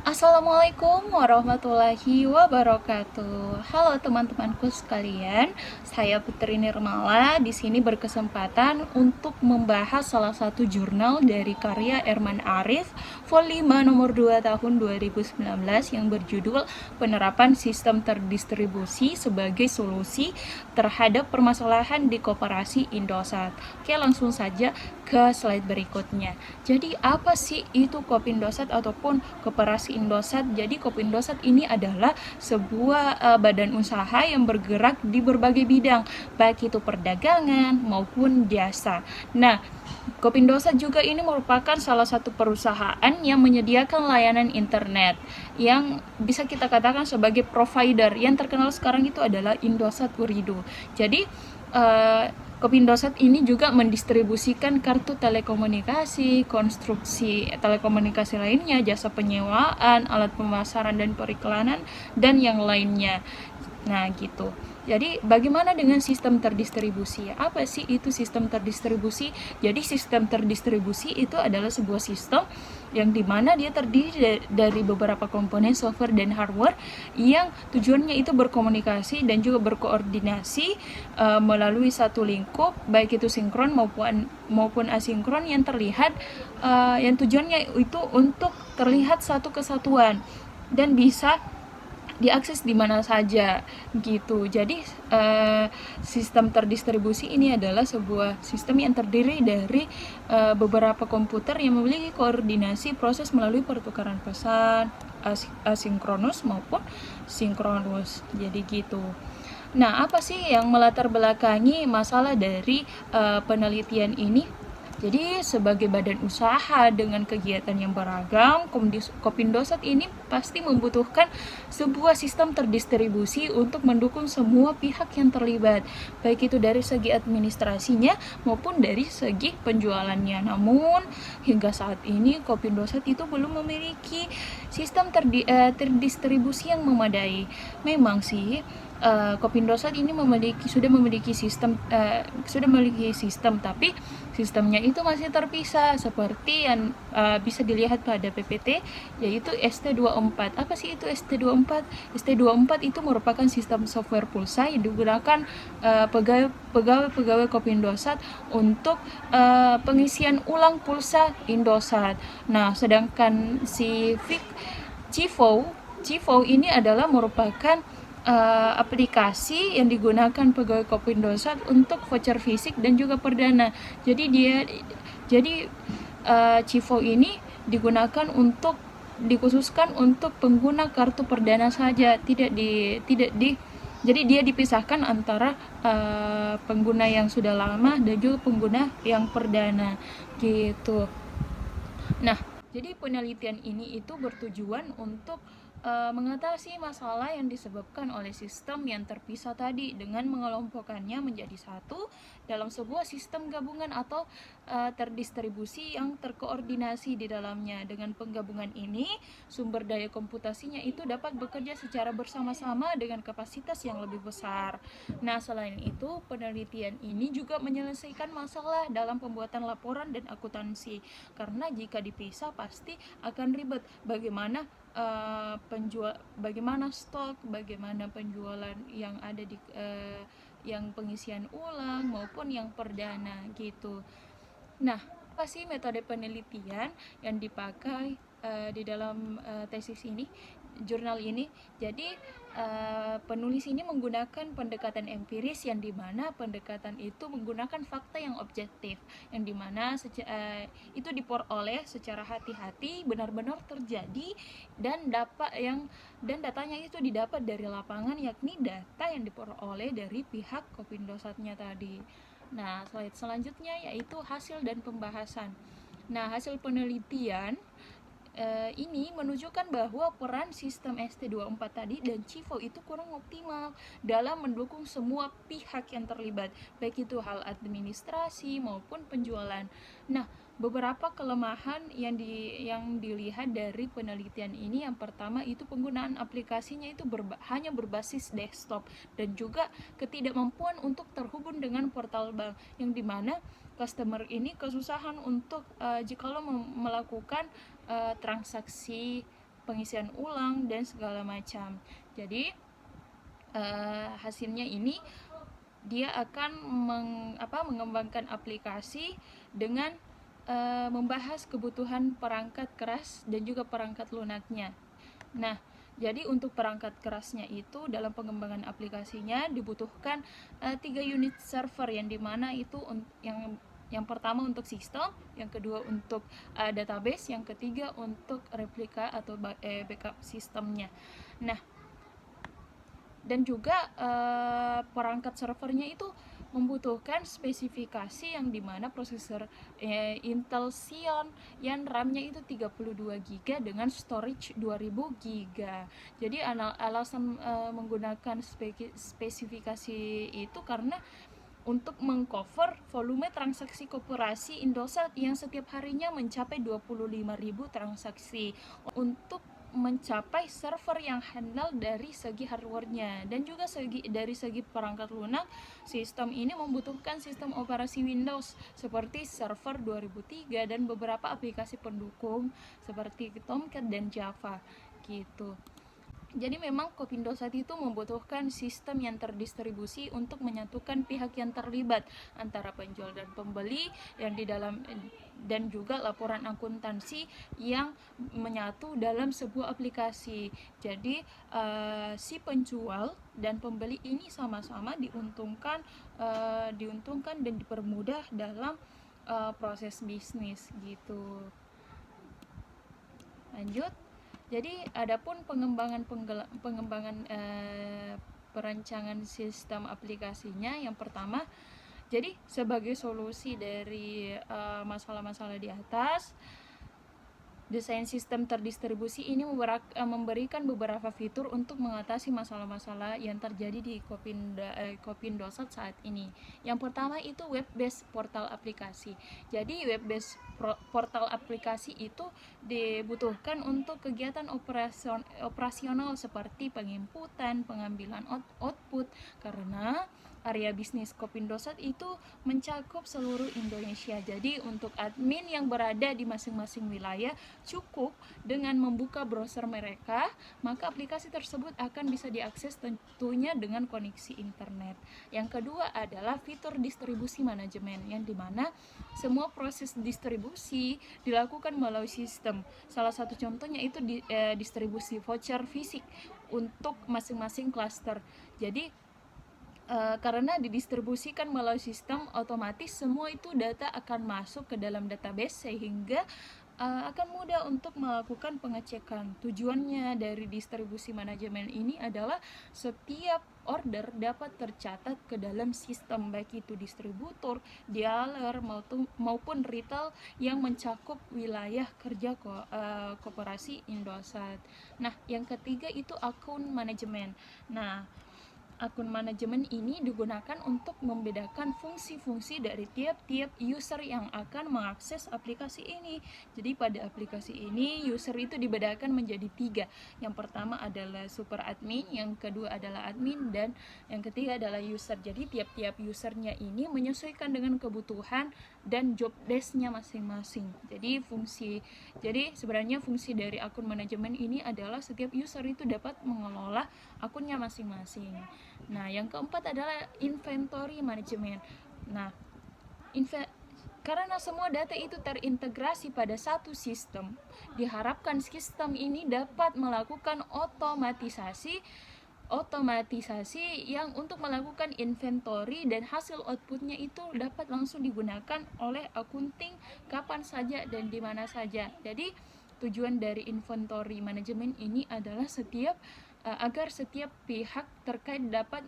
Assalamualaikum warahmatullahi wabarakatuh. Halo teman-temanku sekalian, saya Putri Nirmala di sini berkesempatan untuk membahas salah satu jurnal dari karya Erman Arif, volume nomor 2 tahun 2019 yang berjudul Penerapan Sistem Terdistribusi sebagai Solusi Terhadap Permasalahan di Koperasi Indosat. Oke, langsung saja ke slide berikutnya. Jadi apa sih itu Kopindosat ataupun Koperasi Indosat? Jadi Kopindosat ini adalah sebuah badan usaha yang bergerak di berbagai bidang, baik itu perdagangan maupun jasa. Nah, Kopindosat juga ini merupakan salah satu perusahaan yang menyediakan layanan internet yang bisa kita katakan sebagai provider. Yang terkenal sekarang itu adalah Indosat Uridu. Jadi Kopindosat ini juga mendistribusikan kartu telekomunikasi, konstruksi telekomunikasi lainnya, jasa penyewaan, alat pemasaran dan periklanan, dan yang lainnya. Nah, gitu. Jadi, bagaimana dengan sistem terdistribusi? Apa sih itu sistem terdistribusi? Jadi, sistem terdistribusi itu adalah sebuah sistem yang dimana dia terdiri dari beberapa komponen software dan hardware yang tujuannya itu berkomunikasi dan juga berkoordinasi melalui satu lingkup, baik itu sinkron maupun asinkron yang terlihat, yang tujuannya itu untuk terlihat satu kesatuan dan bisa diakses di mana saja gitu. Jadi sistem terdistribusi ini adalah sebuah sistem yang terdiri dari beberapa komputer yang memiliki koordinasi proses melalui pertukaran pesan asinkronus maupun sinkronus. Jadi gitu. Nah, apa sih yang melatar belakangi masalah dari penelitian ini? Jadi sebagai badan usaha dengan kegiatan yang beragam, Kopindosat ini pasti membutuhkan sebuah sistem terdistribusi untuk mendukung semua pihak yang terlibat, baik itu dari segi administrasinya maupun dari segi penjualannya. Namun hingga saat ini Kopindosat itu belum memiliki sistem terdistribusi yang memadai. Memang sih Kopindosat ini sudah memiliki sistem, tapi sistemnya itu masih terpisah seperti yang bisa dilihat pada PPT, yaitu ST24. Apa sih itu ST24? ST24 itu merupakan sistem software pulsa yang digunakan pegawai Kopindosat untuk pengisian ulang pulsa Indosat. Nah, sedangkan si Civo ini adalah merupakan aplikasi yang digunakan pegawai Kopindosat untuk voucher fisik dan juga perdana. Jadi Civo ini dikhususkan untuk pengguna kartu perdana saja, tidak di jadi dia dipisahkan antara pengguna yang sudah lama dan juga pengguna yang perdana gitu. Nah, jadi penelitian ini itu bertujuan untuk mengatasi masalah yang disebabkan oleh sistem yang terpisah tadi dengan mengelompokkannya menjadi satu dalam sebuah sistem gabungan atau terdistribusi yang terkoordinasi di dalamnya. Dengan penggabungan ini, sumber daya komputasinya itu dapat bekerja secara bersama-sama dengan kapasitas yang lebih besar. Nah, selain itu, penelitian ini juga menyelesaikan masalah dalam pembuatan laporan dan akuntansi. Karena jika dipisah pasti akan ribet. Bagaimana stok, bagaimana penjualan yang ada yang pengisian ulang maupun yang perdana gitu. Nah, apa sih metode penelitian yang dipakai di dalam tesis ini, jurnal ini? Jadi penulis ini menggunakan pendekatan empiris, yang dimana pendekatan itu menggunakan fakta yang objektif, yang dimana itu diperoleh secara hati-hati, benar-benar terjadi, dan datanya itu didapat dari lapangan, yakni data yang diperoleh dari pihak Kopindosatnya tadi. Nah, slide selanjutnya yaitu hasil dan pembahasan. Nah, hasil penelitian ini menunjukkan bahwa peran sistem ST24 tadi dan Civo itu kurang optimal dalam mendukung semua pihak yang terlibat, baik itu hal administrasi maupun penjualan. Nah, beberapa kelemahan yang dilihat dari penelitian ini, yang pertama itu penggunaan aplikasinya itu hanya berbasis desktop, dan juga ketidakmampuan untuk terhubung dengan portal bank, yang dimana customer ini kesusahan untuk jikalau melakukan transaksi pengisian ulang, dan segala macam. Jadi hasilnya ini dia akan mengembangkan aplikasi dengan membahas kebutuhan perangkat keras dan juga perangkat lunaknya. Nah, jadi untuk perangkat kerasnya itu dalam pengembangan aplikasinya dibutuhkan 3 unit server, yang dimana itu yang pertama untuk sistem, yang kedua untuk database, yang ketiga untuk replika atau backup sistemnya. Nah, dan juga perangkat servernya itu membutuhkan spesifikasi yang dimana prosesor Intel Xeon yang RAM-nya itu 32 GB dengan storage 2000 GB. Jadi alasan menggunakan spesifikasi itu karena untuk mengcover volume transaksi koperasi Indosat yang setiap harinya mencapai 25.000 transaksi, untuk mencapai server yang handal dari segi hardware-nya dan juga dari segi perangkat lunak. Sistem ini membutuhkan sistem operasi Windows seperti Server 2003 dan beberapa aplikasi pendukung seperti Tomcat dan Java gitu. Jadi memang Kopindosat itu membutuhkan sistem yang terdistribusi untuk menyatukan pihak yang terlibat antara penjual dan pembeli yang di dalam, dan juga laporan akuntansi yang menyatu dalam sebuah aplikasi. Jadi si penjual dan pembeli ini sama-sama diuntungkan dan dipermudah dalam proses bisnis gitu. Lanjut. Jadi adapun pengembangan perancangan sistem aplikasinya, yang pertama, jadi sebagai solusi dari masalah-masalah di atas, desain sistem terdistribusi ini memberikan beberapa fitur untuk mengatasi masalah-masalah yang terjadi di Kopindosat saat ini. Yang pertama itu web-based portal aplikasi. Jadi web-based portal aplikasi itu dibutuhkan untuk kegiatan operasional seperti penginputan, pengambilan output, karena area bisnis Kopindosat itu mencakup seluruh Indonesia. Jadi untuk admin yang berada di masing-masing wilayah cukup dengan membuka browser mereka, maka aplikasi tersebut akan bisa diakses tentunya dengan koneksi internet. Yang kedua adalah fitur distribusi manajemen, yang dimana semua proses distribusi dilakukan melalui sistem. Salah satu contohnya itu distribusi voucher fisik untuk masing-masing klaster. Jadi karena didistribusikan melalui sistem, otomatis semua itu data akan masuk ke dalam database sehingga akan mudah untuk melakukan pengecekan. Tujuannya dari distribusi manajemen ini adalah setiap order dapat tercatat ke dalam sistem, baik itu distributor, dealer maupun retail yang mencakup wilayah kerja koperasi Indosat. Nah, yang ketiga itu akun manajemen. Nah, akun manajemen ini digunakan untuk membedakan fungsi-fungsi dari tiap-tiap user yang akan mengakses aplikasi ini. Jadi pada aplikasi ini user itu dibedakan menjadi 3. Yang pertama adalah super admin, yang kedua adalah admin, dan yang ketiga adalah user. Jadi tiap-tiap usernya ini menyesuaikan dengan kebutuhan dan job desk-nya masing-masing. Jadi sebenarnya fungsi dari akun manajemen ini adalah setiap user itu dapat mengelola akunnya masing-masing. Nah, yang keempat adalah inventory management. Nah, karena semua data itu terintegrasi pada satu sistem, diharapkan sistem ini dapat melakukan otomatisasi yang untuk melakukan inventory, dan hasil outputnya itu dapat langsung digunakan oleh accounting kapan saja dan di mana saja. Jadi tujuan dari inventory management ini adalah agar setiap pihak terkait dapat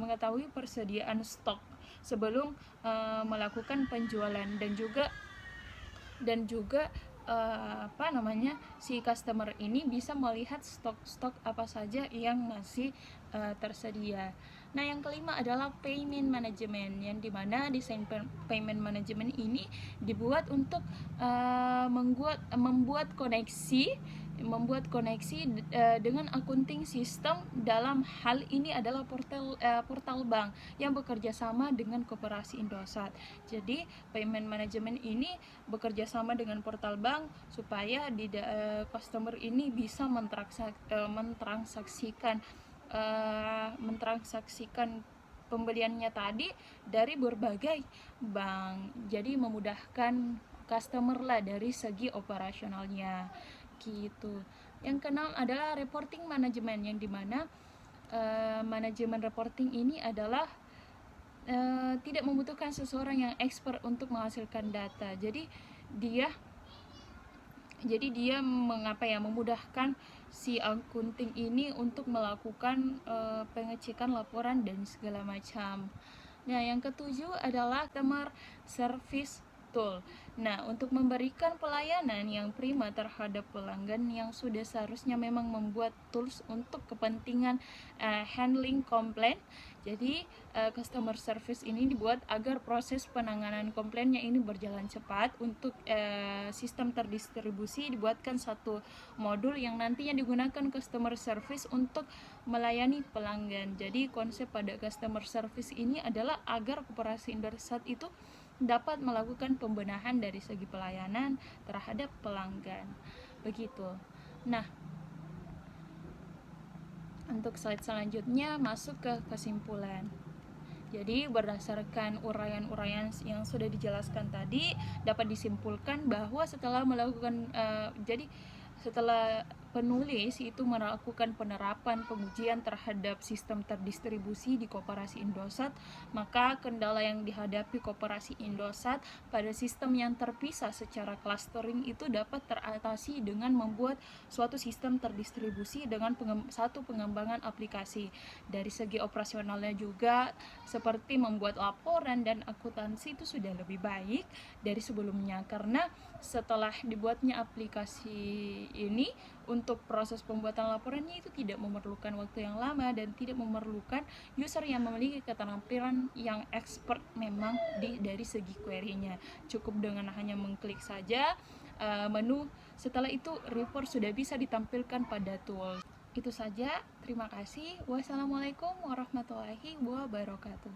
mengetahui persediaan stok sebelum melakukan penjualan, dan juga si customer ini bisa melihat stok apa saja yang masih tersedia. Nah, yang kelima adalah payment management, yang dimana desain payment management ini dibuat untuk membuat koneksi membuat koneksi dengan accounting system. Dalam hal ini adalah portal bank yang bekerja sama dengan Koperasi Indosat. Jadi payment management ini bekerja sama dengan portal bank supaya customer ini bisa mentransaksikan pembeliannya tadi dari berbagai bank. Jadi memudahkan customer lah dari segi operasionalnya gitu. Yang keenam adalah reporting management, yang dimana manajemen reporting ini adalah tidak membutuhkan seseorang yang expert untuk menghasilkan data. Jadi dia memudahkan si accounting ini untuk melakukan pengecekan laporan dan segala macam. Nah, yang ketujuh adalah customer service tool. Nah, untuk memberikan pelayanan yang prima terhadap pelanggan yang sudah seharusnya memang membuat tools untuk kepentingan handling komplain. Jadi customer service ini dibuat agar proses penanganan komplainnya ini berjalan cepat. Untuk sistem terdistribusi dibuatkan satu modul yang nantinya digunakan customer service untuk melayani pelanggan. Jadi konsep pada customer service ini adalah agar Koperasi Indosat itu dapat melakukan pembenahan dari segi pelayanan terhadap pelanggan. Begitu. Nah, untuk slide selanjutnya masuk ke kesimpulan. Jadi berdasarkan uraian-uraian yang sudah dijelaskan tadi, dapat disimpulkan bahwa setelah penulis itu melakukan penerapan pengujian terhadap sistem terdistribusi di Koperasi Indosat, maka kendala yang dihadapi Koperasi Indosat pada sistem yang terpisah secara clustering itu dapat teratasi dengan membuat suatu sistem terdistribusi dengan satu pengembangan aplikasi. Dari segi operasionalnya juga seperti membuat laporan dan akuntansi itu sudah lebih baik dari sebelumnya, karena setelah dibuatnya aplikasi ini, untuk proses pembuatan laporannya itu tidak memerlukan waktu yang lama dan tidak memerlukan user yang memiliki keterampilan yang expert memang dari segi query-nya. Cukup dengan hanya mengklik saja menu, setelah itu report sudah bisa ditampilkan pada tool. Itu saja, terima kasih. Wassalamualaikum warahmatullahi wabarakatuh.